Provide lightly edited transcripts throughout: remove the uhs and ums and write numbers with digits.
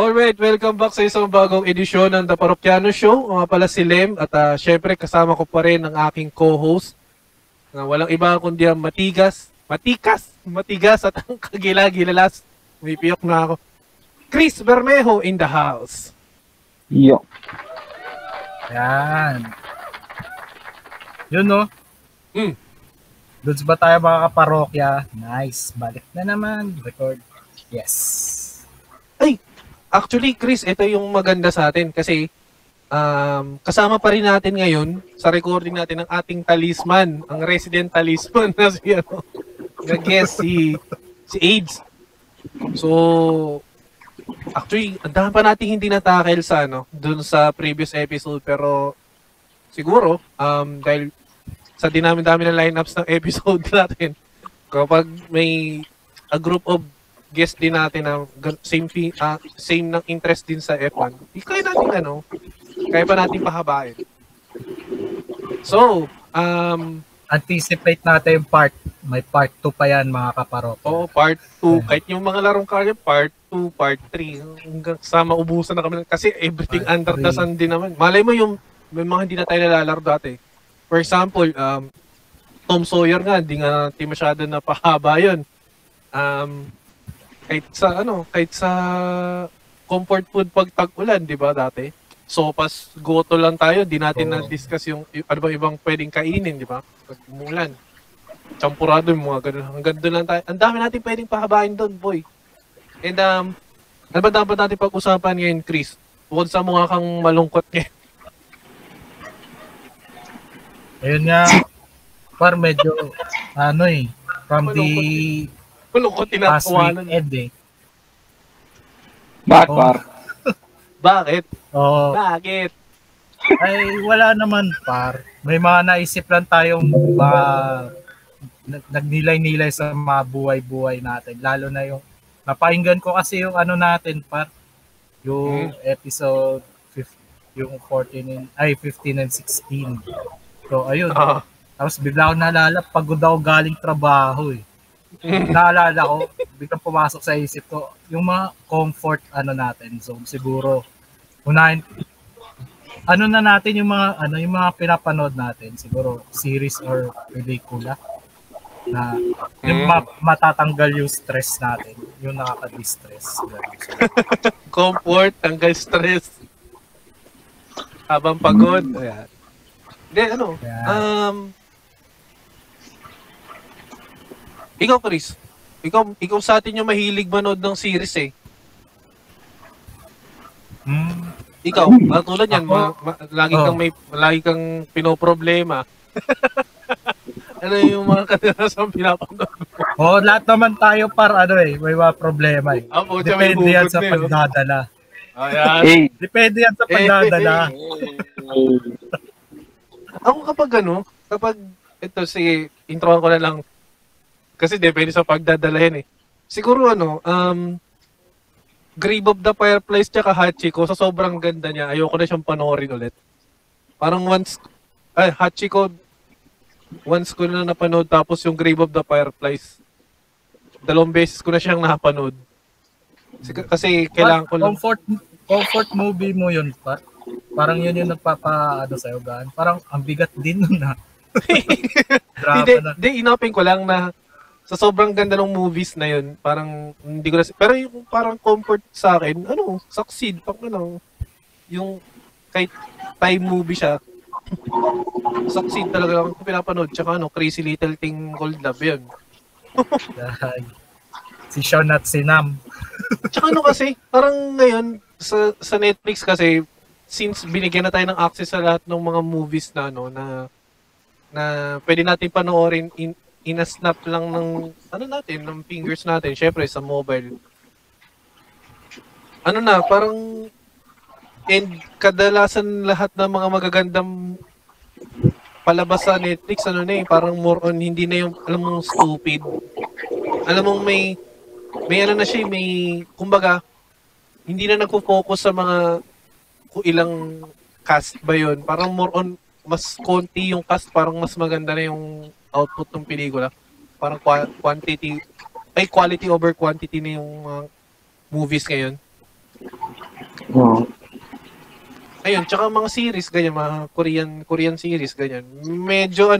Alright, welcome back sa isang bagong edisyon ng The Parokiano Show. Mga pala si Lem at syempre kasama ko pa rin ang aking co-host na walang iba kundi ang matigas at ang kagila-gilalas. May piyok na ako. Chris Bermejo in the house. Yo. Yan. Yun no? Mm. Ba tayo mga kaparokya? Nice. Balik na naman. Record. Yes. Actually, Chris, ito yung maganda sa atin kasi kasama pa rin natin ngayon sa recording natin ng ating talisman, ang resident talisman na si nag-guest si AIDS. So, actually, ang dami pa nating hindi na-tackle sa dun sa previous episode, pero siguro dahil sa dinami-dami ng lineups ng episode natin, kapag may a group of guest din natin na same ng interest din sa F1. Kaya natin kaya pa natin pahabain. So, anticipate natin yung part. May part 2 pa yan mga kaparok. Oo, part 2. Kahit yung mga larong karya, part 2, part 3. Hanggang sa maubusan na kami. Kasi everything part under the sun din naman. Malay mo yung may mga hindi na tayo nalalaro dati. For example, Tom Sawyer nga, hindi masyado na pahaba yun. Kahit sa comfort food pag tag-ulan, di ba dati? Sopas, goto lang tayo, di natin na-discuss yung ano ba ibang pwedeng kainin, di ba? Pag umulan. Champurado yung mga ganun. Hanggang doon lang tayo. Ang dami natin pwedeng pahabain doon, boy. And ano ba dapat natin pag-usapan ngayon, Chris? Bukod sa mukha kang malungkot ngayon. Ayun nga, par medyo, from the Malungkot past tinatawanan. weekend Bakit, par? Bakit? Oo. Bakit? Ay, wala naman, par. May mga naisip lang tayong nagnilay-nilay sa mga buhay-buhay natin. Lalo na yung, napainggan ko kasi yung natin, par. Yung episode, yung 15 and 16. So, ayun. Tapos bigla ako naalala, pagod ako galing trabaho eh. Naalala ko, biglang pumasok sa isip ko, yung mga comfort natin. So, siguro, unahin, na natin yung mga pinapanood natin, siguro series or pelikula na yung matatanggal yung stress natin, yung nakaka-distress. Comfort, tanggal stress. Habang pagod. Ayan. Hindi, ikaw, Chris, ikaw sa atin yung mahilig manood ng series eh. Ikaw, tulad yan, lagi kang pinoproblema. Ano yung mga kadalasang pinapanood mo? Lahat naman tayo may mga problema eh. Depende yan sa pagdadala. Ayan. Depende yan sa pagdadala. Ako kapag ito, sige, introan ko na lang. Kasi depende sa pagdadala yan eh. Siguro Grave of the Fireflies tsaka Hachiko, sa sobrang ganda niya, ayoko na siyang panoorin ulit. Parang Hachiko, once ko na napanood, tapos yung Grave of the Fireflies, 2 beses ko na siyang napanood. Kasi kailangan ko lang. Comfort movie mo yun, pa? Parang yun yung sa'yo, gaan. Parang ang bigat din nun na. Hindi, inopin ko lang na sa sobrang ganda ng movies na yun, parang hindi ko na, pero yung parang comfort sa akin, Succeed, yung kahit time movie siya, Succeed talaga lang pinapanood, tsaka Crazy Little Thing Called Love yun. Si Sean at si Nam. Tsaka kasi, parang ngayon, sa Netflix kasi, since binigyan na tayo ng access sa lahat ng mga movies na na pwede natin panoorin in a snap lang ng ng fingers natin, syempre sa mobile. Parang and kadalasan lahat ng mga magagandang palabas sa Netflix, parang more on hindi na yung, alam mong stupid. Alam mong may kumbaga, hindi na nagpo-focus sa mga kung ilang cast ba yun. Parang more on, mas konti yung cast, parang mas maganda na yung output ng pelikula. Parang quality over quantity na yung movies ngayon. Ayun, tsaka mga series, ganyan, mga Korean series, ganyan. Medyo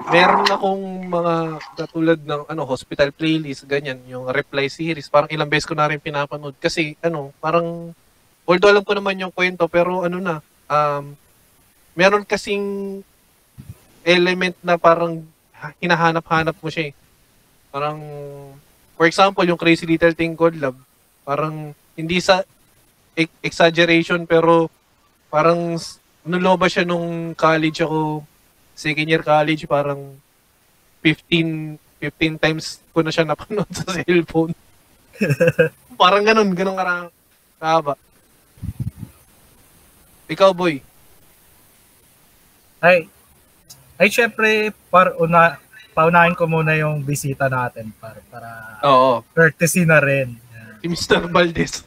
meron akong mga katulad ng Hospital Playlist, ganyan, yung Reply series. Parang ilang beses ko na rin pinapanood. Kasi, parang, although alam ko naman yung kwento, pero meron kasing element na parang hinahanap-hanap mo siya eh. Parang, for example, yung Crazy Little Thing Called Love, parang hindi sa exaggeration, pero parang nuloba siya nung college ako, second year college, parang 15 times ko na siya napanood sa cellphone. Parang ganun kahaba. Ikaw, boy? Ay, syempre, paunahin ko muna yung bisita natin para Oo. courtesy na rin. Si Mr. Valdez.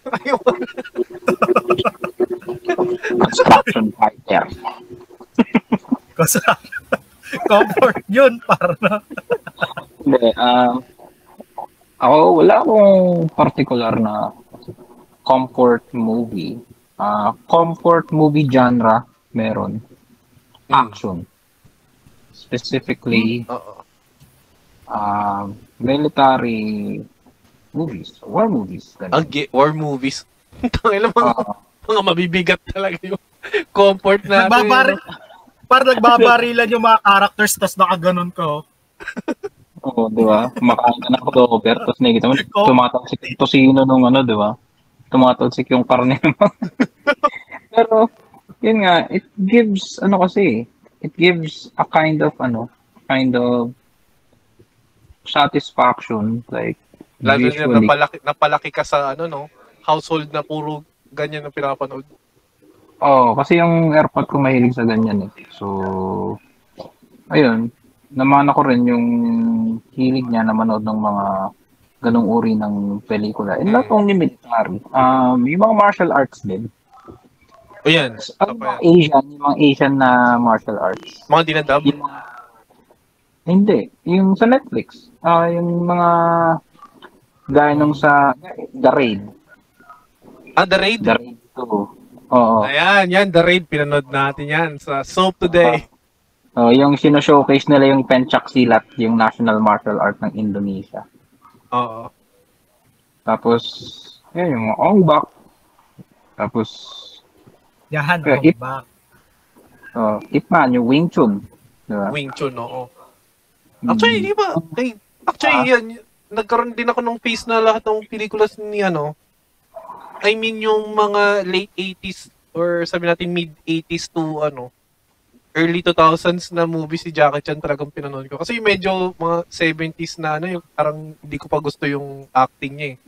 Construction fighter. Comfort yun, para Hindi, wala akong particular na comfort movie. Comfort movie genre, meron. Action. Specifically, military movies, war movies. War movies. Tangina mga mabibigat talaga yung comfort natin. Parang nagbabarilan yung mga characters, tapos nakaganon ko. Oo, di ba? Kumakain ka ng Clover, tapos nakikita mo, tumatalsik yung tosino nung di ba? Tumatalsik yung karne. Pero, yun nga, it gives a kind of satisfaction, like, lalo visually. napalaki ka sa household na puro ganyan ang pinapanood. Kasi yung airpod ko mahilig sa ganyan eh. So, ayun, namana ko rin yung hilig niya na manood ng mga ganong uri ng pelikula. And not only military, yung mga martial arts din. Yan. Yung mga Asian na martial arts. Mga dinadub? Hindi. Yung sa Netflix. Yung mga gaya nung sa The Raid. The Raid? The Raid 2. Oo. Ayan, The Raid. Pinanood natin yan sa Soap Today. Yung sino-showcase nila yung Pencak Silat, yung national martial art ng Indonesia. Oo. Tapos, yung Ong Bak. Tapos, Ong Bak. Ip Man, yung Wing Chun. Diba? Wing Chun, oo. Actually, di ba? Yan, nagkaroon din ako ng face na lahat ng pelikulas ni I mean, yung mga late 80s or sabi natin mid-80s to early 2000s na movie si Jackie Chan talagang pinanood ko. Kasi medyo mga 70s na yung parang hindi ko pa gusto yung acting niya eh.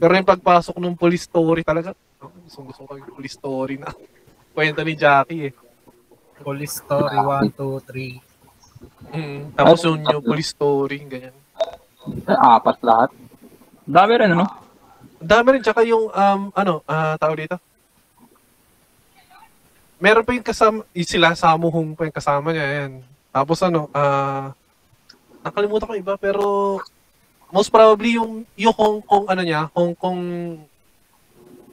Pero yung pagpasok ng police story talaga, gusto ko yung police story na kwento ni Jackie eh. Police story 1, 2, 3. Tapos yung new police story, ganyan. 4 lahat. Dami rin, Dami rin, tsaka yung, tawag dito. Meron pa yung kasama, sila Sammo Hung pa yung kasama niya, yan. Tapos nakalimutan ko iba, pero most probably yung Hong Kong,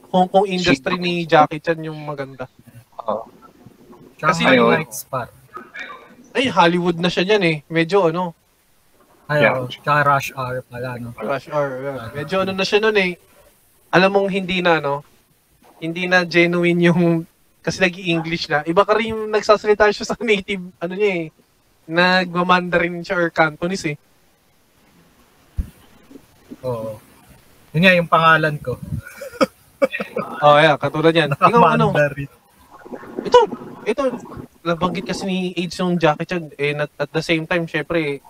Hong Kong industry ni Jackie Chan yung maganda. Kasi Hollywood na siya niyan eh. Medyo tsaka Rush Hour pala, Rush Hour, yeah. Medyo na siya nun eh. Alam mong hindi na genuine yung, kasi nag-i-English na. Iba ka rin yung nagsasalita siya sa native, niya eh. Nagmamandarin siya or Cantonese eh. Oo. Yun nga yung pangalan ko. Yeah, katulad yan. Nakamandarin. Ito, nabanggit kasi ni Age yung Jackie Chan, at the same time, syempre,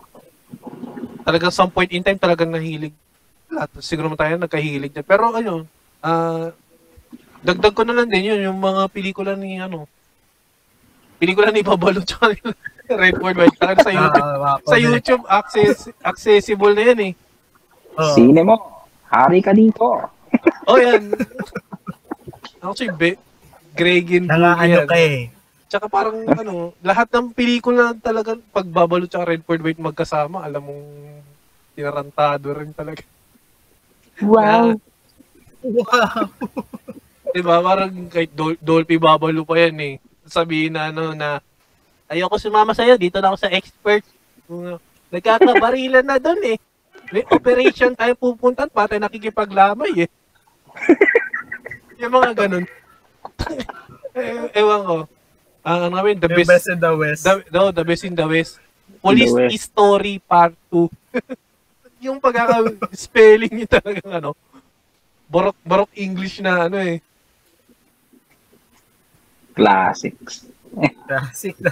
talagang some point in time, talagang nahilig. Lahat, siguro naman tayo nagkahilig na. Pero dagdag ko na lang din yun, yung mga pelikula ni Babalo tsaka ni Redford White. Sa YouTube, sa YouTube, accessible na yan eh. Sine mo, hari ka dito. Yan. Actually, Gregin yan. Tsaka parang lahat ng pelikula talaga pag Babalo tsaka Redford White magkasama, alam mong tinarantado rin talaga. Wow. Wow. Diba? Parang kahit Dolphy Babalo pa yan eh. Sabihin na ayoko sumama sa'yo, dito na ako sa expert. Nagkakabarilan na doon eh. May operation tayo pupuntan, pati nakikipaglamay eh. Yung mga ganun. Ewan ko. Ang namin, the best in the West. The best in the West. Police History Part 2. Yung pagkaka-spelling niya talagang Barok English na eh. Classics. Classic na.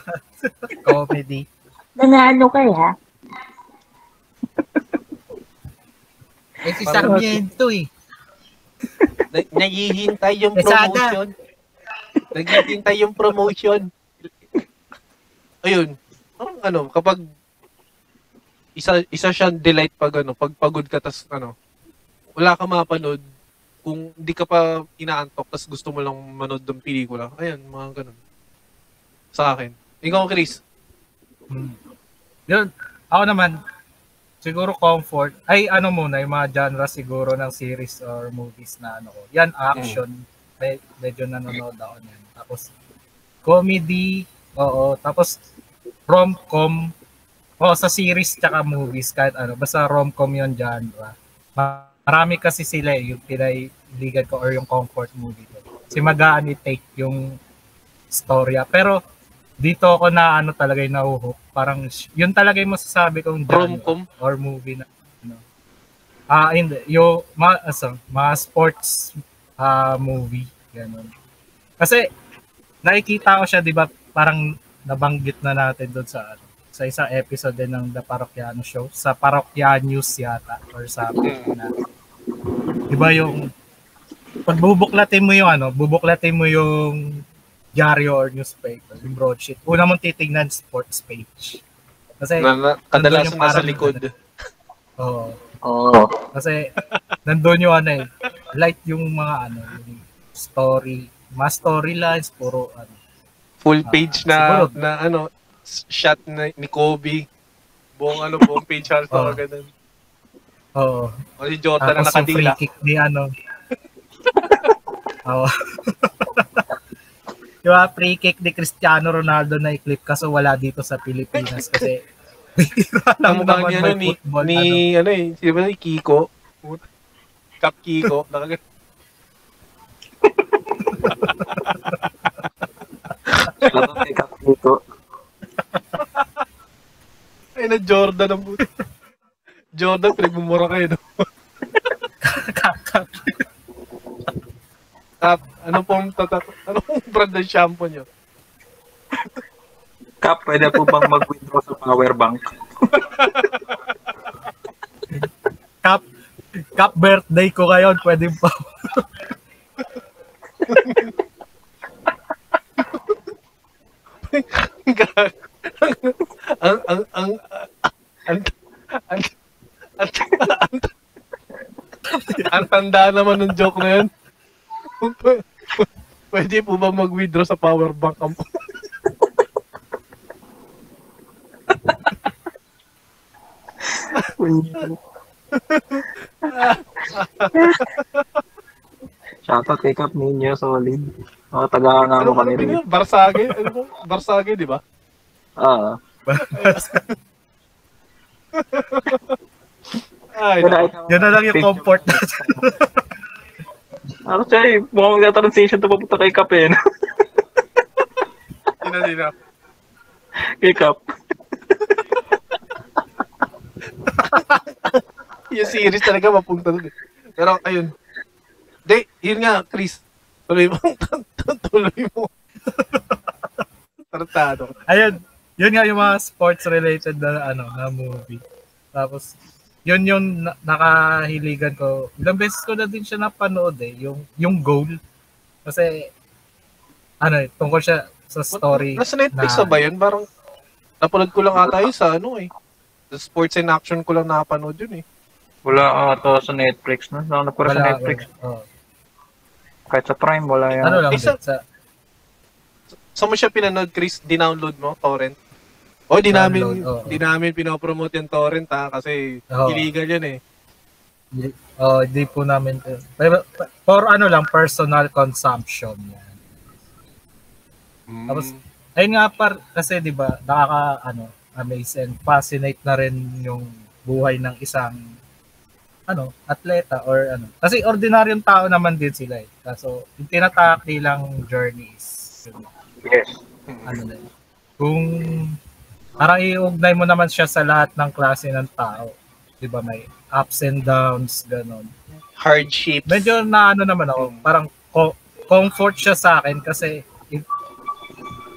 Comedy. Nanano kaya? Si Sarmiento eh. Naghihintay yung promotion. Naghihintay yung promotion. Ayun. Kapag isa siyang delight pag pagod ka tas wala ka mapanood kung hindi ka pa inaantok tas gusto mo lang manood ng pelikula. Ayun, mga ganun. Sa akin. Ikaw, Chris. Yun. Ako naman, siguro comfort. Muna, yung mga genre siguro ng series or movies na Yan, action. Medyo nanonood ako yan. Tapos, comedy. Oo. Tapos, rom-com. Sa series tsaka movies, kahit basta rom-com yung genre. Marami kasi sila yung pinahiligan ko or yung comfort movie ko. Kasi magaan i-take yung storya. Pero dito ako na talaga yung nahuhook. Parang yun talaga yung masasabi kong genre or movie na hindi. Yung mga sports movie. Ganun. Kasi nakikita ko siya, di ba, parang nabanggit na natin doon sa isang episode din ng The Parokyaano Show. Sa Parokya News yata or something na. Diba yung pag bubuklatin mo yung diaryo or newspaper, yung broadsheet. Una mong titignan sports page. Kasi kadalasan nasa likod. Oo. Kasi nandun yung light yung mga yung story, mga storylines, puro full page na shot ni Kobe. Buong page half ganun. Oo. O si Jordan na nakadila. Free kick ni Oo. Diba, free kick ni Cristiano Ronaldo na i-clip kaso wala dito sa Pilipinas kasi ang mukha niya sino ba Kiko? Cap Kiko. Cap Kiko. Ay na Jordan ang buti. Jordan, pinagmumura kayo, no? Anong brand ng shampoo nyo? Kap, pwede po bang mag-withdraw sa power bank? Kap, birthday ko ngayon, pwede pa. Ang tanda naman ng joke na yun. Pwede po ba mag-withdraw sa power bank? Shoutout kay Cap Ninyo, solid. Taga-nga mo kami rin. Barsage? Barsage, di ba? Yun na lang yung comfort natin. Mukhang magta-transition to papunta kay Cap eh. Sino? Kay Cap. Yung series talaga mapunta doon eh. Pero ayun. Yun nga, Chris. Tuloy mo. Tarantado. Ayun, yun nga yung mga sports related na na movie. Tapos yun yung nakahiligan ko. Ilang beses ko na din siya napanood yung Goal. Kasi tungkol siya sa story. Nasa Netflix na ba yun? Parang napanood ko lang ata yun sa sa Sports and Action ko lang napanood yun eh. Wala ata sa Netflix na. Wala pa sa Netflix. Kahit sa Prime, wala yan. Ano lang din, Saan mo siya pinanood, Chris? Dinownload mo? Torrent? Di namin pinopromote yung torrent kasi illegal yun eh. Di po namin. For personal consumption yan. Tapos, ayun nga kasi di ba, amaze and fascinate na rin yung buhay ng isang atleta or Kasi ordinaryong tao naman din sila eh. So, yung tinatahak nilang journeys. Yes. Kung parang iugnay mo naman siya sa lahat ng klase ng tao. Di ba may ups and downs, ganon. Hardships. Medyo naman ako, parang comfort siya sa akin kasi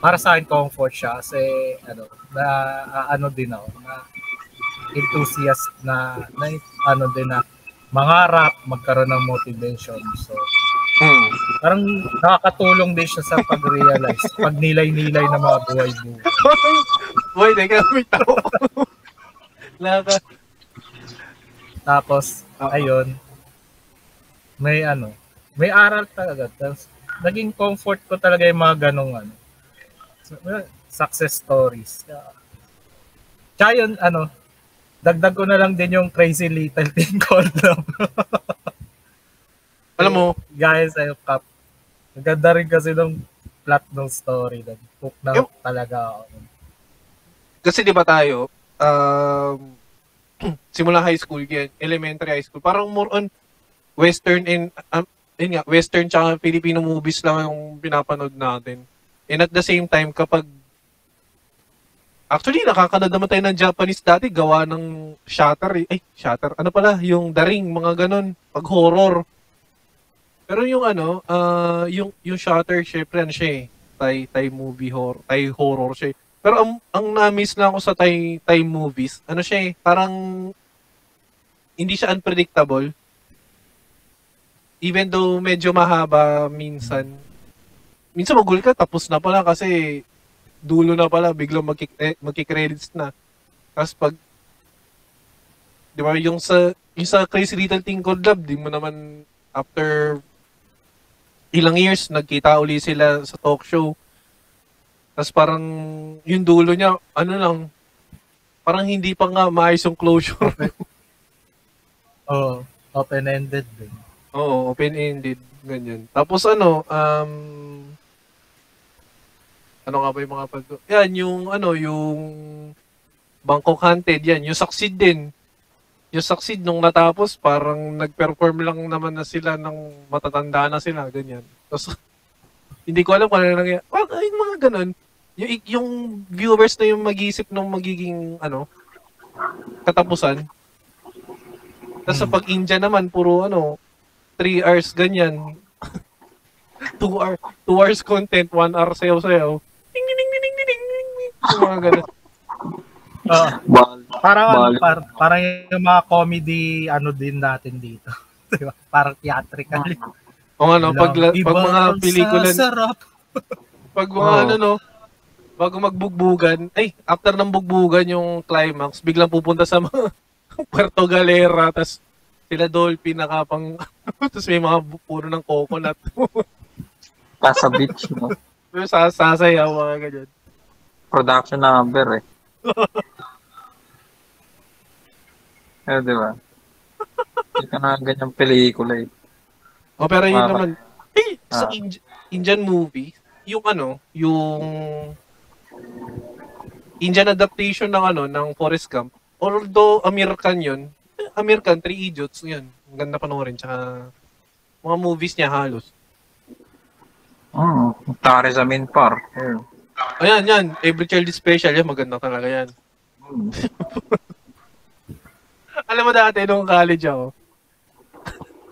para sa akin comfort siya kasi din ako na enthusiast na din na mangarap, magkaroon ng motivation. So, parang nakakatulong din siya sa pag-realize, pag-nilay-nilay ng mga buhay-buhay. Boy, teka, may tao. Tapos, ayun, may aral talaga. Tapos, naging comfort ko talaga yung mga ganong success stories. Tsaka yun, dagdag ko na lang din yung Crazy Little Thing Called Love. Alam mo, guys, Cup. Maganda rin kasi ng plot ng story. Hook na talaga ako. Kasi di ba tayo, simula high school, elementary high school, parang more on Western and, Western tsaka Filipino movies lang yung pinapanood natin. And at the same time, actually, nakakanood naman tayo ng Japanese dati, gawa ng Shutter. Shutter. Yung The Ring, mga ganun. Pag horror. Pero yung yung Shutter, syempre, siya eh. Thai movie horror. Thai horror siya eh. Pero ang na-miss lang ako sa Thai movies, siya eh, parang hindi siya unpredictable. Even though medyo mahaba minsan magulo ka, tapos na pala kasi dulo na pala, biglang magki-credits na. Tapos pag, di ba, yung sa Crazy Little Thing Called Love, di mo naman, after ilang years, nagkita uli sila sa talk show. Tapos parang, yung dulo niya, parang hindi pa nga maayos yung closure. Open-ended din. Oo, open-ended, ganyan. Tapos ano nga ba yung mga yan, yung Bangkok Haunted, yan, yung Succeed din. Yung Succeed, nung natapos, parang nag-perform lang naman na sila ng matatanda na sila, ganyan. Tapos, hindi ko alam kung ano nangyayari. Yung mga ganun, yung viewers na yung mag-iisip ng magiging, katapusan. Tapos sa pag-India naman, puro, 3 hours, ganyan. 2 hours content, 1 hour sayaw-sayaw. Ding ding ding ding ding ding. Mga ganun. Parang yung mga comedy din natin dito. Diba? Parang theatrical. Pag mga pelikula, pag mga bago magbugbugan, after ng bugbugan yung climax, biglang pupunta sa mga Puerto Galera, tas sila dolphin nakapang, tas may mga puno ng coconut. Sa beach, no? Sasayaw, mga ganyan. Production number, eh. Di ba? Hindi ka na ganyang pelikula, eh. Pero yun naman, sa Indian movie, yung Indian adaptation ng Forrest Gump, although American yun, American, 3 Idiots, yun. Ang ganda panoorin, tsaka mga movies niya halos. Tare sa Minpar. Ayan, yan. Every Child is Special, yan. Maganda talaga yan. Alam mo dati, nung college ako,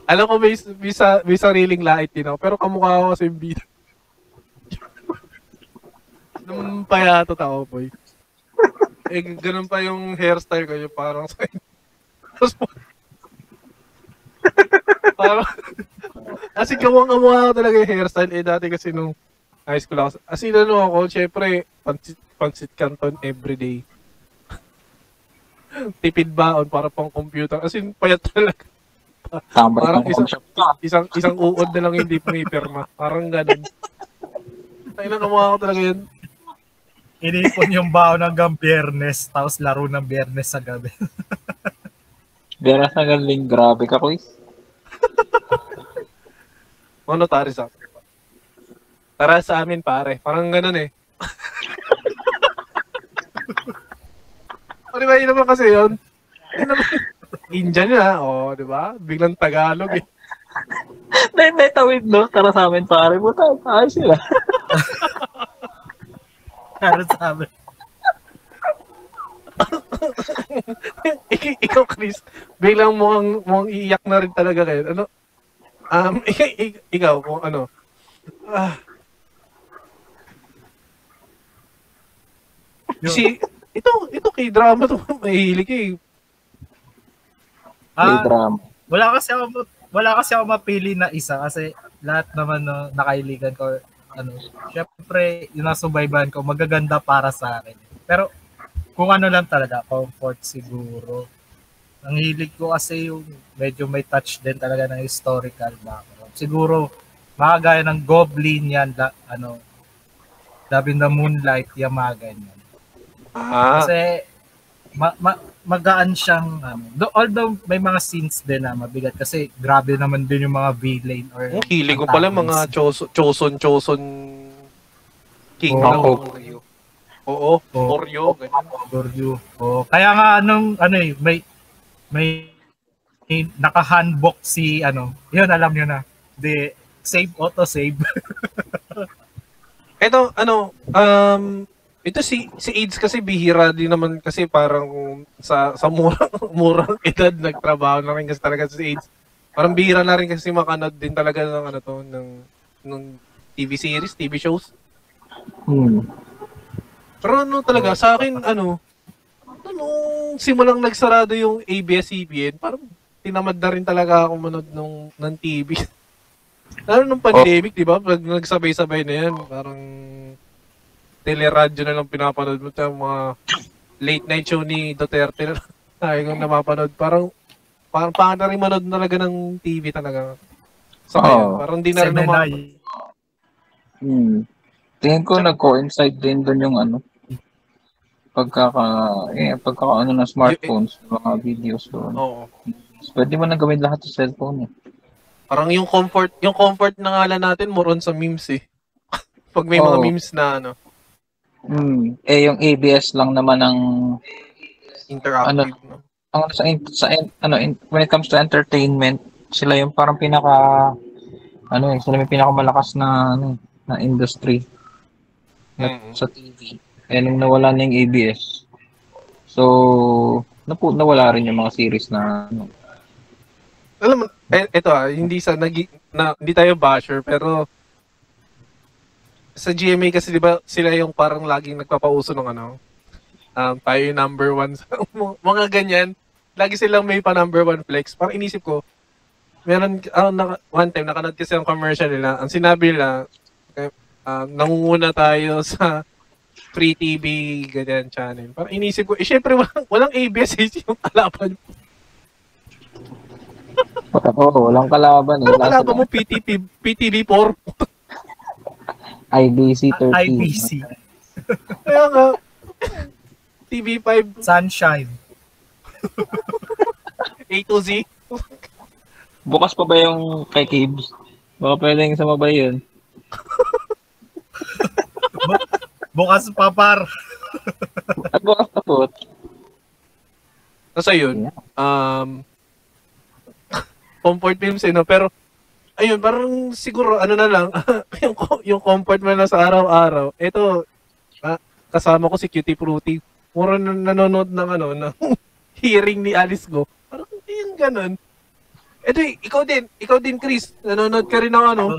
alam ko may sariling lait din ako, pero kamukha ko kasi yung bida. Nung payatot ako, boy. Ganun pa yung hairstyle ko, yung parang sa tapos, parang, kasi kawang-kamuha ko talaga yung hairstyle. Dati kasi nung high school ako. As in, ako, syempre, pansit canton everyday. Tipid baon para pang computer. As in, payat talaga. Tambay Parang ng shop ka. isang uod na lang hindi pumipirma. Parang ganun. Ay, nakamukha ko talaga yun. Inipon yung baon hanggang Biyernes, tapos laro ng Biyernes sa gabi. Beras na galing, grabe ka, Chris. Ano, Taris ako? Tara sa amin, pare. Parang ganun eh. O, di ba, yun naman kasi yun? Yun naman, Indian yun, o, di ba? Biglang Tagalog eh. May tawid, no? Tara sa amin, pare. Buta, ayos sila. Laro sa amin. Ikaw, Chris, biglang mukhang iiyak na rin talaga kayo. Ano? Ikaw, kung ano. Ito kay drama to, mahilig eh. May drama. Wala kasi ako mapili na isa kasi lahat naman no, nakailigan ko syempre yung nasubaybahan ko magaganda para sa akin. Pero kung ano lang talaga, comfort siguro. Ang hilig ko kasi yung medyo may touch din talaga ng historical background. Siguro mga gaya ng Goblin yan, Love in the Moonlight, yung mga ganyan. Kasi magaan siyang although may mga scenes din na mabigat kasi grabe naman din yung mga villain or hilig ko pala mga choson king Oo, Oryo, ganyan. Oryo. Kaya nga may naka-handbook si yun alam niyo na. The auto save. Ito si AIDS kasi bihira din naman kasi parang sa murang edad nagtrabaho na rin kasi talaga si AIDS. Parang bihira na rin kasi makanood din talaga ng ng TV series, TV shows. Pero talaga sa akin simulang nagsarado yung ABS-CBN, parang tinamad na rin talaga ako manood ng TV. Lalo nung pandemic, di ba? Pag nagsabay-sabay na yan, parang teleradyo na lang pinapanood mo sa mga late night show ni Duterte na tayo kung napapanood. Parang pangit na rin manood talaga ng TV talaga. Sa ngayon, parang di na rin naman. Tingin ko nag-coincide din doon yung pagkakaano ng smartphones, mga videos doon. Oo. Pwede mo na gawin lahat sa cellphone eh. Parang yung comfort na ngala natin more on sa memes eh. Pag may mga memes na yung ABS lang naman ang interactive. When it comes to entertainment, sila yung parang sila may pinakamalakas na industry sa TV. Nung nawala na yung ABS. So, nawala rin yung mga series na Alam mo, ito hindi tayo basher, pero sa GMA kasi 'di ba sila yung parang laging nagpapauso ng tayo yung number one sa mga ganyan. Lagi silang may pa number one flex. Parang inisip ko, meron one time nakanood kasi ang commercial nila. Ang sinabi nila, nangunguna tayo sa free TV ganyan channel. Parang inisip ko, syempre walang ABS yung kalaban. walang kalaban eh. Walang kalaban mo PTV4. IBC 13. IBC. Kaya nga, TV5. Sunshine. A to Z. Bukas pa ba yung kay Kibs? Baka pwedeng sa mabay yun. Bukas pa par. At bukas pa po. Nasa yun, comfort films pero ayun, parang siguro na lang, yung comfort mo na sa araw-araw. Ito, kasama ko si Cutie Fruity. Mura nanonood ng ng hearing ni Alice Go. Parang yung ganun. Ito, ikaw din Chris, nanonood ka rin ng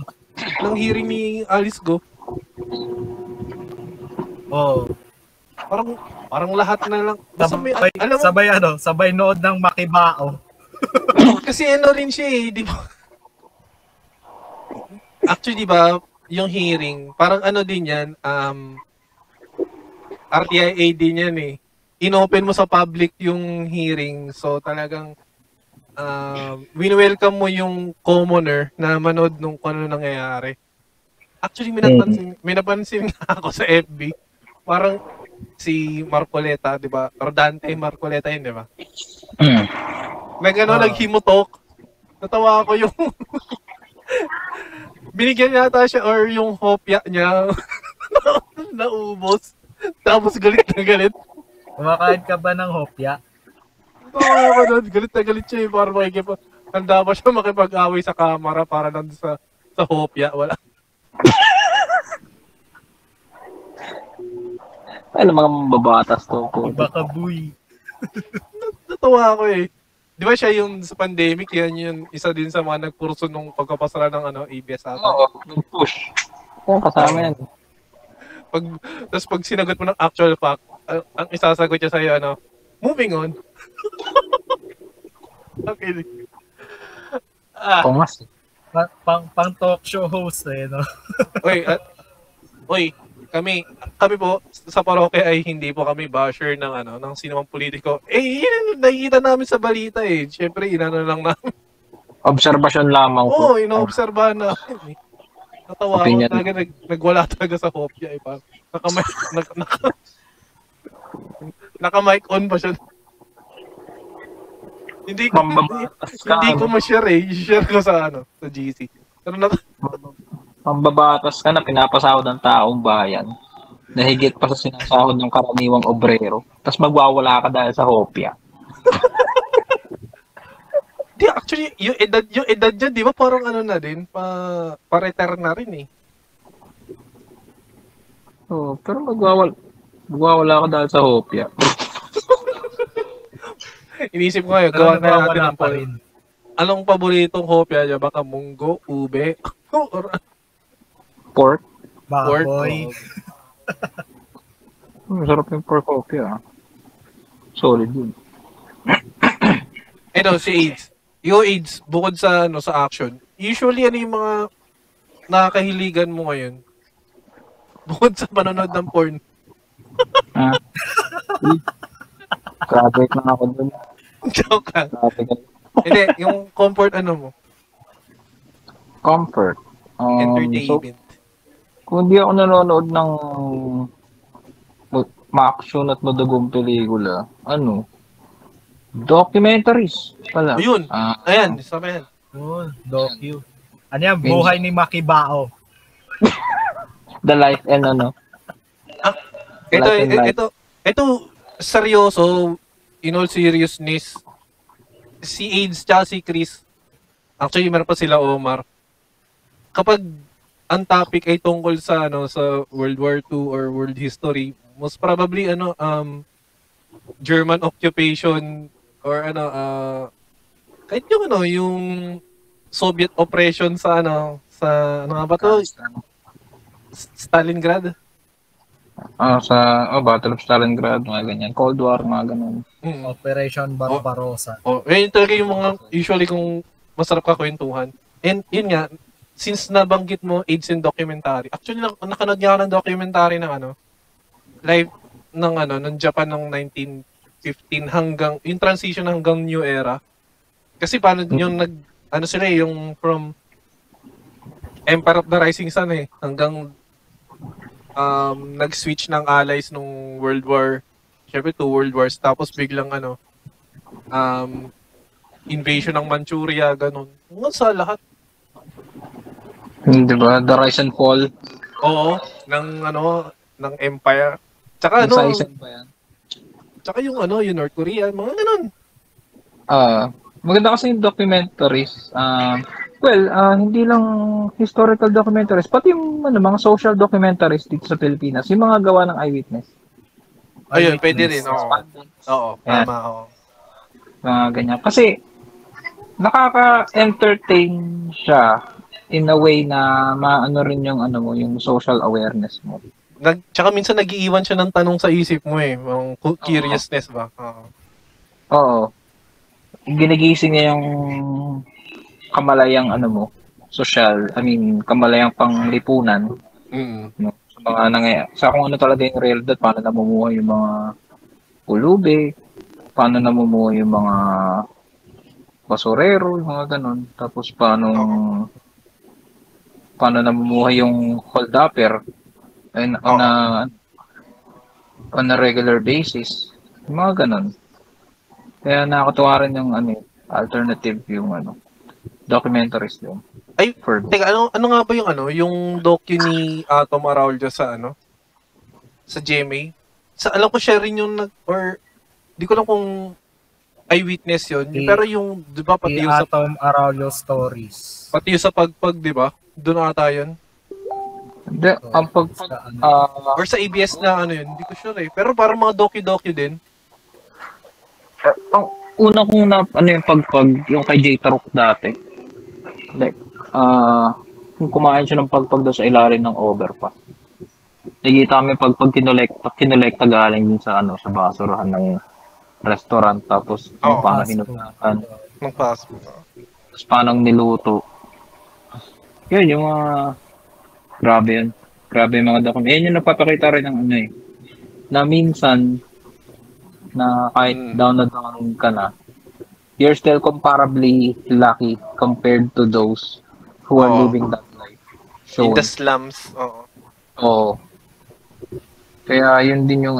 ng hearing ni Alice Go. Oh, Parang lahat na lang. Basta may, alam mo, sabay nood ng Makibao. kasi ano rin siya eh, di ba? Actually, di ba, yung hearing, parang ano din yan, RTIA din yan eh. Inopen mo sa public yung hearing, so talagang win-welcome mo yung commoner na manood nung kung ano nangyayari. Actually, may napansin nga ako sa FB. Parang si Marcoleta, di ba? Or Dante Marcoleta yun, di ba? Naghimutok. Natawa ako yung binigyan yata siya or yung hopya niya naubos. Tapos galit na galit. Kumakain ka ba ng hopya? Natawa ako doon. Galit na galit siya. Parang handa pa siya makipag-away sa camera para nandun sa hopya. Wala. Ano mga mababatas to po. Baka buy. Natawa ako eh. Di ba siya yung sa pandemic, yan yung isa din sa mga nagpurso nung pagkapasara ng ABS ata. Oo, push. Oo, kasama yan. Pag sinagot mo ng actual fact, ang isasagot niya sa'yo, moving on. Okay. Kongas. Pang talk show host eh, no? Oy, kami po sa parokya ay hindi po kami basher ng sinumang politiko. Yun nakikita namin sa balita eh. Syempre, inano lang namin. Obserbasyon lamang po. Oo, inoobserbahan namin eh. Natawa ako talaga, nagwala talaga sa hopya eh. Naka-mic on pa siya. Hindi ko ma-share eh. I-share ko sa GC. Pero Pambabatas ka na pinapasahod ng taong bayan na higit pa sa sinasahod ng karaniwang obrero. Tapos magwawala ka dahil sa hopya. Di, actually, yung edad dyan, di ba parang na din, pa-retire na rin eh. Oo, pero magwawala ka dahil sa hopya. Inisip ko ngayon, gawa na natin ang poll. Anong paboritong hopya niya? Baka munggo, ube, or pork? Baboy. Masarap yung pork hopya. Solid yun. Si AIDS. Yung AIDS, bukod sa action, usually yung mga nakakahiligan mo ngayon? Bukod sa panonood ng porn. Graduate na ako dun. Joke lang. Hindi, yung comfort mo? Comfort. Entertainment. Kung di ako nanonood ng ma-action at madugong pelikula, documentaries pala. Ayun. Ayan, sama yan. Docu. Ano yan? Buhay ni Makibao. The life and Ito, seryoso, in all seriousness, si AIDS tsaka si Chris, actually meron pa sila Omar, kapag ang topic ay tungkol sa sa World War II or world history, most probably German occupation or kahit yung Soviet oppression sa sa nga ba to? Stalingrad. Battle of Stalingrad, mga ganyan. Cold War, mga ganun. Operation Barbarossa. Yun talaga yung mga usually kung masarap ka kwentuhan. And yun nga, since nabanggit mo AIDS and documentary, actually nakanood nga ako ng documentary ng live ng Japan ng 1915 hanggang yung transition hanggang new era. Kasi paano yung sila yung from Empire of the Rising Sun hanggang nag-switch ng allies nung World War, syempre 2 World Wars, tapos biglang invasion ng Manchuria, ganun. Sa lahat. Diba? The Rise and Fall. Oo, ng Empire. Tsaka tsaka yung yung North Korea, mga ganun. Maganda kasi yung documentaries. Hindi lang historical documentaries, pati yung mga social documentaries dito sa Pilipinas, yung mga gawa ng eyewitness. Ayun, pwede rin. Oo, tama. Oo. Ganyan. Kasi nakaka-entertain siya in a way na maano rin yung yung social awareness mo. Tsaka minsan nag-iiwan siya ng tanong sa isip mo eh. Ang curiousness ba? Oo. Oo. Ginigising niya yung kamalayang kamalayang panglipunan. No? Sa mga sa kung ano talaga yung realidad, paano namumuhay yung mga ulubi, paano namumuhay yung mga basurero, yung mga ganun. Tapos paano namumuhay yung hold-upper on a regular basis. Yung mga ganun. Kaya nakakatuwa rin yung alternative yung documentaries din. Ay, teka, ano nga ba yung yung docu ni Tom Arauljo sa sa GMA? Alam ko siya rin yung di ko lang kung eyewitness yun. Pero yung, di ba, pati yung Atom Arauljo Stories. Pati yung sa pagpag, di ba? Doon ata yun. Hindi, ang or sa ABS na yun, hindi ko sure eh. Pero parang mga docu din. Ang una kong yung pagpag, yung kay J. Tarok dati. Like, kung kumain siya ng pagpag doon sa ilalim ng overpass. Nakikita kami pagpag kinolekta galing din sa sa basurahan ng restaurant, tapos paano hinugasan. Ng passport. Tapos paano niluto. Yun, yung mga grabe yun. Grabe yung mga document. Yan yung napapakita rin ng na minsan na kahit down na down ka na, you're still comparably lucky compared to those who are living that life. So, in the slums, Oo. Kaya yun din yung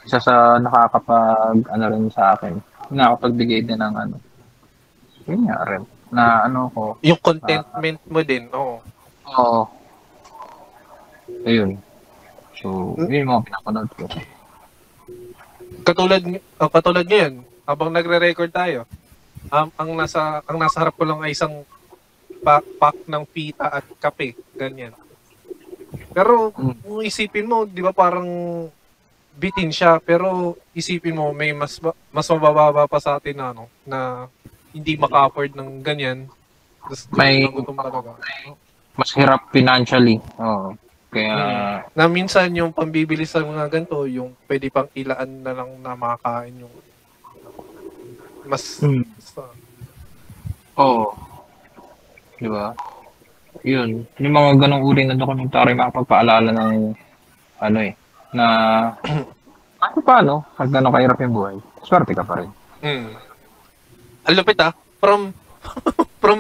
isa sa nakakapag rin sa akin. Nakakapagbigay din ng yun nga rin. Na ko. Yung contentment mo din, oo. Oo. Ayun. So, yun yung mga pinapanood ko. Katulad ngayon, habang nagre-record tayo, ang nasa harap ko lang ay isang pack ng pita at kape, ganyan. Pero kung isipin mo, 'di ba, parang bitin siya, pero isipin mo may mas mabababa pa sa atin na hindi maka-afford ng ganyan. May mas hirap financially. Oo. Kaya na minsan yung pambibili sa mga ganito, yung pwede pang ilaan na lang na makakain yung mas di ba? Yun. Yung mga ganong uri na dokumentary makapagpaalala ng na paano pag gano'n kahirap yung buhay. Swerte ka pa rin. Ang lupit from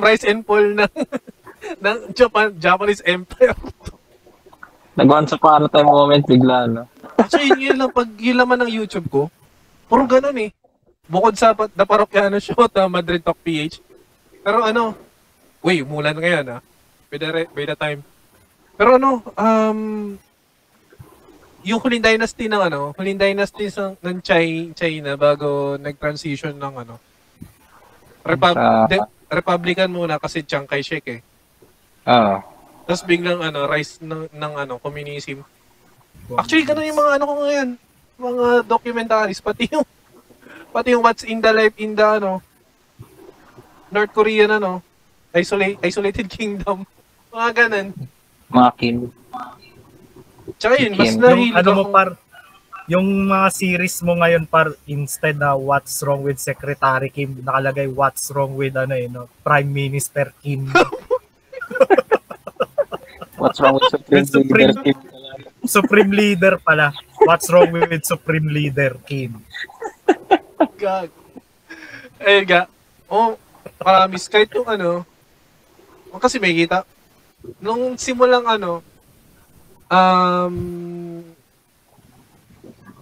rise and fall ng Japanese Empire. Nag-once upon a time moment bigla, no? Actually, yun lang, pag yun laman ng YouTube ko, puro ganun eh. Bukod sa na parokyano show, Madrid Talk PH. Pero umulan ngayon by the time. Pero yung Huling Dynasty ng China bago nag-transition ng Republican muna kasi Chiang Kai-shek eh. Tapos biglang rise ng communism. Actually, ganun yung mga ko ngayon. Mga documentaries, pati yung What's in the Life in the North Korean Isolated Kingdom. Mga ganun. Mga Kim. Tsaka yun, mas nahilig yung mga series mo ngayon instead na What's Wrong with Secretary Kim, nakalagay What's Wrong with Prime Minister Kim. What's wrong with Supreme Leader Kim? Supreme Leader pala. What's wrong with Supreme Leader Kim? God. Ayun nga. Paramis. Kahit yung kasi may kita. Nung simulang ano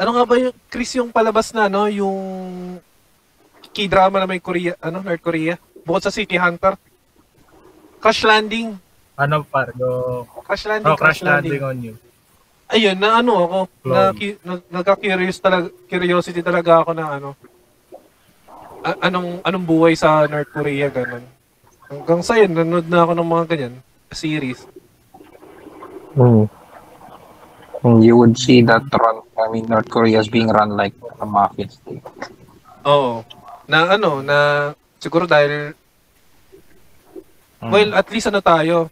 nga ba yung Chris yung palabas na yung K-drama na may Korea, North Korea, bukod sa City Hunter. Crash Landing. Crash Landing on You. Ayun, na ako, curiosity talaga ako na anong buhay sa North Korea, ganun. Hanggang sa yun, nanood na ako ng mga ganyan, series. You would see that North Korea is being run like a mafia state. Oo. Na siguro dahil well, at least tayo,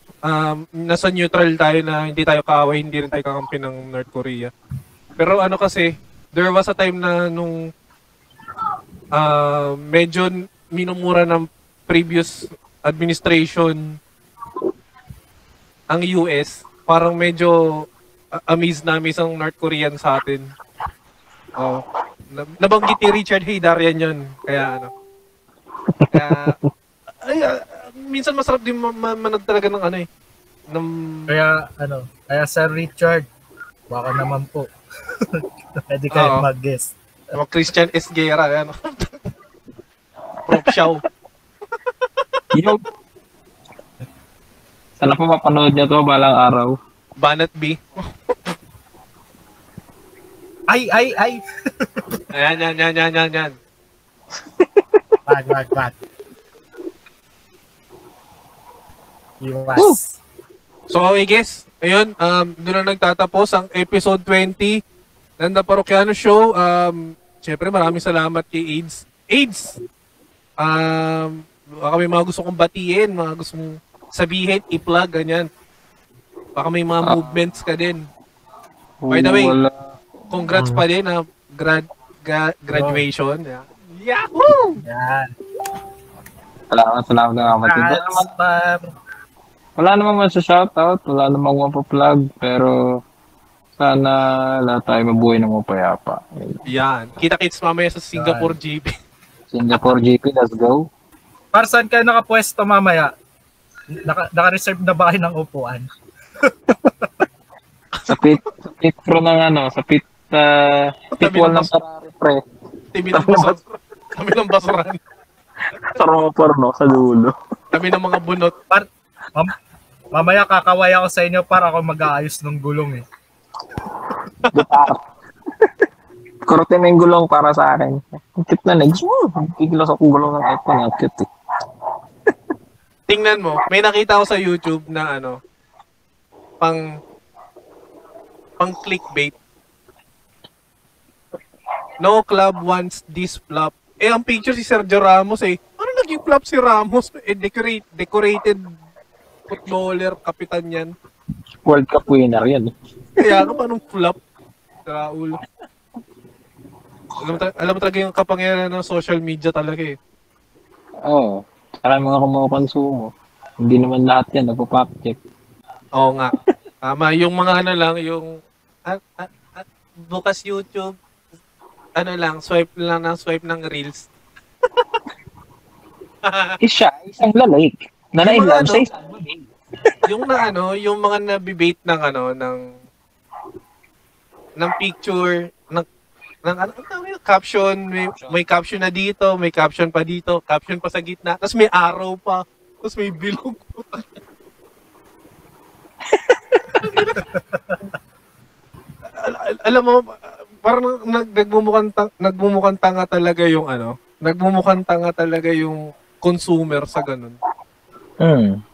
nasa neutral tayo na hindi tayo kaaway, hindi rin tayo kakampi ng North Korea. Pero ano kasi, there was a time na nung medyo minumura ng previous administration ang US, parang medyo amazed na amazed ang North Korean sa atin. Nabanggit ni Richard Haydarian yun. Kaya ano. Kaya, minsan masarap din manood talaga ng ano eh. Kaya Sir Richard, baka naman po. Pwede kayo mag-guest. Christian S. Guerra, ano. Prof. Shaw. Yo. Sana po mapanood niyo to balang araw. Banat B. Ay! Ayan. Bad. Iwas. So, I guess, ayun, doon na nagtatapos ang episode 20 ng The Parokiano Show. Siyempre, maraming salamat kay AIDS. AIDS! Baka may mga gusto kong batiin, mga gusto mong sabihin, i-plug, ganyan. Baka may mga movements ka din. By the way, congrats pa din na graduation. Yeah. Yahoo! Yan. Salamat na kapatid. Wala namang shoutout, wala namang mapaplug, pero sana lahat tayo mabuhay ng mapayapa. Yan. Kita-kits mamaya sa Singapore GP. Singapore GP, let's go. Para saan kayo nakapwesto mamaya? Naka-reserve na ba kayo ng upuan? Sa pit pro ng sa pit wall ng Ferrari pre. Kami ng basuran. Sa roper, no? Sa dulo. Kami ng mga bunot. Mamaya kakaway ako sa inyo para ako mag-aayos ng gulong eh. Kurutin yung gulong para sa akin. Ang cute na legs. Kikilos ako gulong ng iPhone. Ang cute eh. Tingnan mo, may nakita ko sa YouTube na pang clickbait. No club wants this flop. Ang picture si Sergio Ramos eh. Ano naging flop si Ramos? Decorated footballer, kapitan yan. World Cup winner yan. Kaya ano pa nung flop? Raul. Alam mo talaga yung kapangyarihan ng social media talaga eh. Oo. Para mga kumukonsumo. Hindi naman lahat yan nagpo-fact check. Oo nga. Tama, yung mga yung bukas YouTube, swipe ng Reels. Isang lalake. Nanainlove sa isang lalake. yung mga nabibate ng picture, ng caption, may caption na dito, may caption pa dito, caption pa sa gitna, tapos may arrow pa, tapos may bilog pa. Alam mo, parang nagmumukhang tanga talaga yung consumer sa ganun. Ang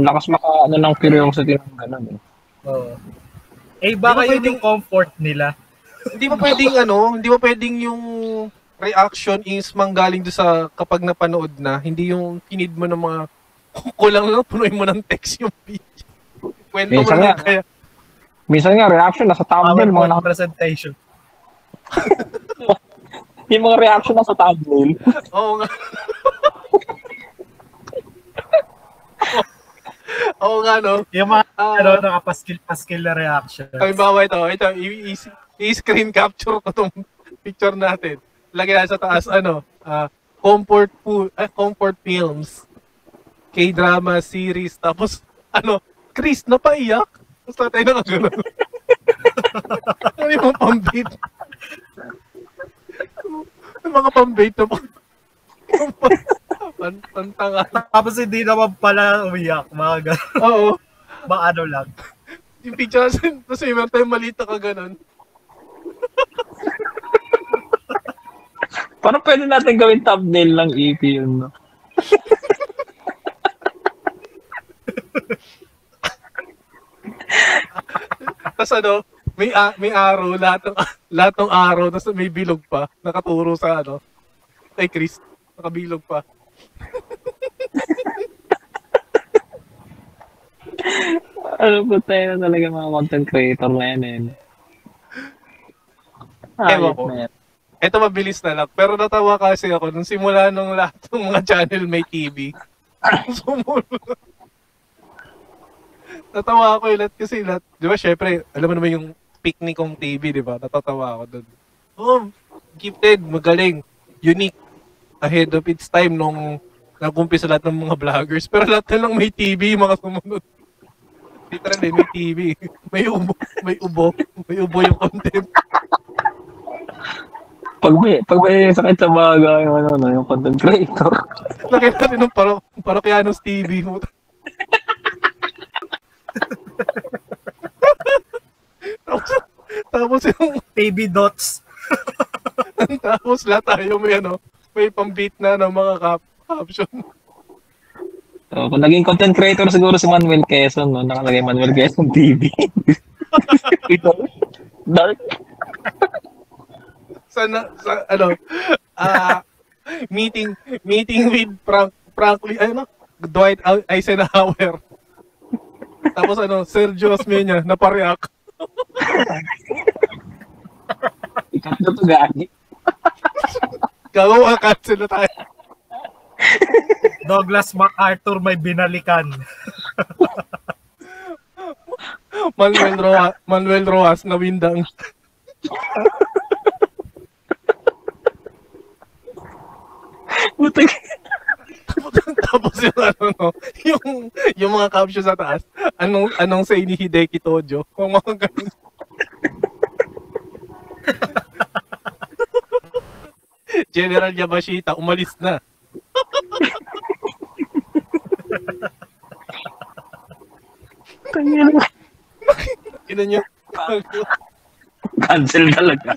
lakas ng curiosity ng ganun eh. Baka yun yung comfort nila. Hindi ba pwedeng yung reaction is manggaling do sa kapag napanood na, hindi yung pinid mo ng mga kulang lang, punuin mo ng text yung video. Kwento mo na kaya. Minsan nga, reaction nasa thumbnail. Mga presentation. Yung mga reaction nasa thumbnail. Oo nga. Oo nga, no? Yung mga nakapaskil na reaction. Halimbawa ito, i-screen capture ko itong picture natin. Lagyan na sa taas, comfort films, K-drama series, tapos, Chris, napaiyak? Tapos tatay na kagano'n. Ano yung mga pambait? Yung mga pambait na pantanga. Tapos hindi naman pala umiyak, mga gano'n. Oo. Lang. Yung picture natin, tapos may tayo malita ka gano'n. Parang pwede natin gawin thumbnail ng EP yun, no? Tapos may arrow, lahat ng arrow, tapos may bilog pa, nakaturo sa kay Chris, nakabilog pa. Ano po tayo na talaga mga content creator na yan eh. Ewan Ayos ko. na yan. Ito mabilis na lang. Pero natawa kasi ako nung simula nung lahat ng mga channel may TV. Sumunod. Natawa ako yung lahat kasi lahat. Di ba, syempre, alam mo naman yung picnic kong TV, di ba? Natatawa ako doon. Oh, gifted, magaling, unique, ahead of its time nung nag-umpisa lahat ng mga vloggers. Pero lahat na lang may TV, mga sumunod. Literally, may TV. May ubo yung content. Pag may sakit sa baga yung yung content creator. Nakita rin ng Parokyanos TV. Tapos yung Baby dots. tapos lahat tayo may pang-beat na ng mga caption. So, kung naging content creator siguro si Manuel Quezon, no? Nakalagay Manuel Quezon TV. Ito, dark. Meeting with Dwight Eisenhower. Tapos Sergio Osmeña napareact. Ikat na to gagi. Gawa cancel na tayo. Douglas MacArthur may binalikan. Manuel Rojas na windang. Butag. Tapos yung mga caption sa taas, anong say ni Hideki Tojo? Kung mga ganun. General Yamashita, umalis na. Tangina. Ina nyo. Cancel talaga.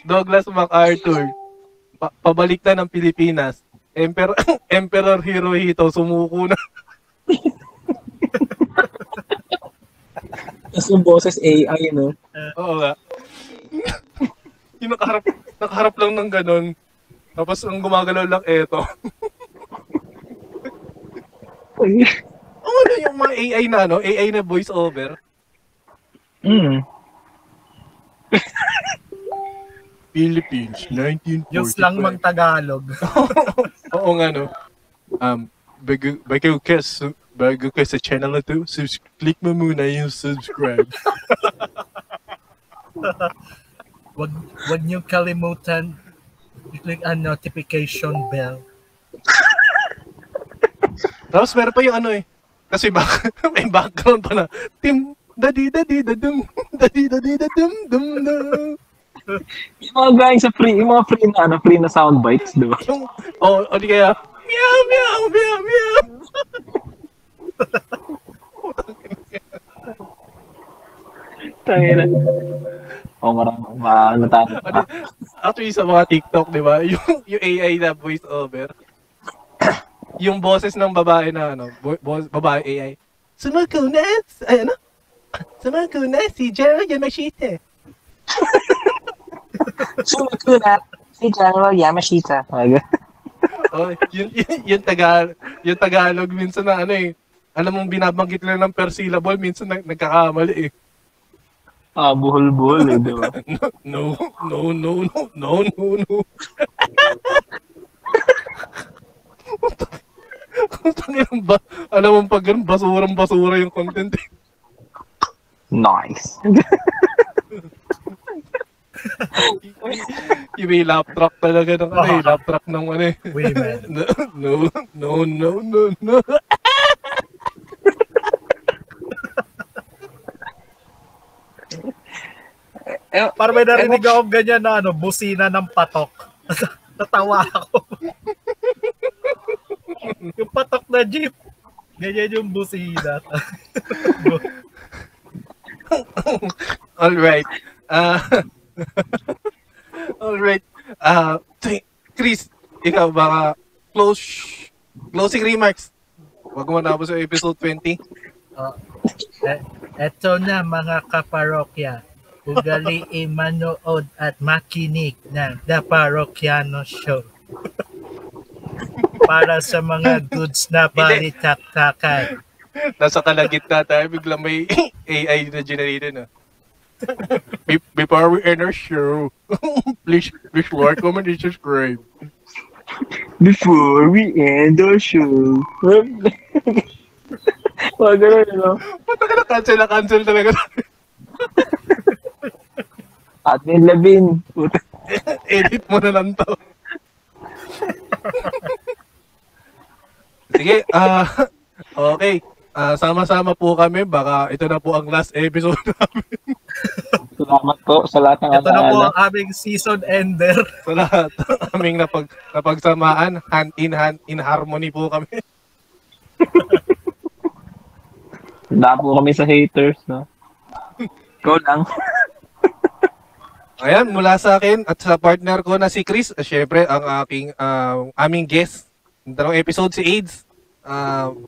Douglas MacArthur, pabalik na ng Pilipinas. Emperor Hirohito, sumuko na. Tapos yung boses AI, no? Oo nga. Yung nakaharap lang ng ganun. Tapos ang gumagalaw lang eto. Ano yung mga AI na AI na voice over? Philippines, 1945. Yung slang mang Tagalog. Oo nga, no. Bago ka sa channel na to, click mo muna yung subscribe. Wag niyo kalimutan i-click ang notification bell. Tapos meron pa yung kasi may background pa na, tim, dadi-dadi-dadum, dadi-dadi-dadum, dum-dum. Yung mga guys sa yung mga free na sound bites, di ba? O di kaya, meow, meow, meow, meow. Tangina. Maano tayo. Actually, sa mga TikTok, di ba? Yung AI na voice over. Yung boses ng babae na babae AI. Sumaku na, Sumaku na si General Yamashita. Sumaku na si General Yamashita. Oh, yung Tagalog minsan na alam mong binabanggit lang ng per syllable, minsan nagkakamali eh. Buhol-buhol eh, di ba? No. Alam mo pag ganun, basura yung content eh. Nice. Yung may lap track talaga ng lap track ng Women. No. Para may narinig akong ganyan na busina ng patok. Natawa ako. Yung patok na jeep. Ganyan yung busina. Alright. Alright. Chris, ikaw baka closing remarks. Wag mo na sa episode 20. Eto na mga kaparokya. Ugaliin manood at makinig ng The Parokiano Show. para sa mga dudes na balitaktakan. Nasa kalagitna tayo, biglang may AI na generated na. Before we end our show, please like, comment, and subscribe. Before we end our show. Wag ganun, no? Ba't na-cancel talaga? Admin Labin. Edit mo na lang to. Sige, okay. Sama-sama po kami. Baka ito na po ang last episode namin. Salamat po sa lahat ng Ito na po ang aming season ender. Sa lahat aming napagsamaan, hand in harmony po kami. Daan po kami sa haters, no? Go lang. Ayan, mula sa akin at sa partner ko na si Chris, syempre ang aming guest ng dalawang episode si AIDS.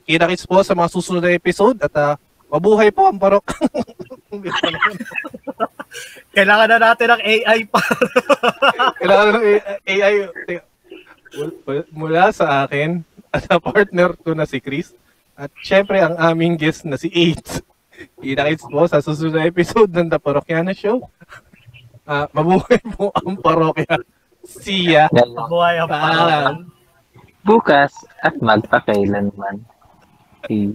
Kita-kits po sa mga susunod na episode at mabuhay po ang parok. Kailangan na natin ng AI pa. Kailangan ng AI. Mula sa akin at sa partner ko na si Chris at syempre ang aming guest na si AIDS. Kita-kits po sa susunod na episode ng The Parokiana Show. Mabuhay po ang parokya. See ya. Mabuhay ang Paalam. Bukas at magpakailanman. Okay.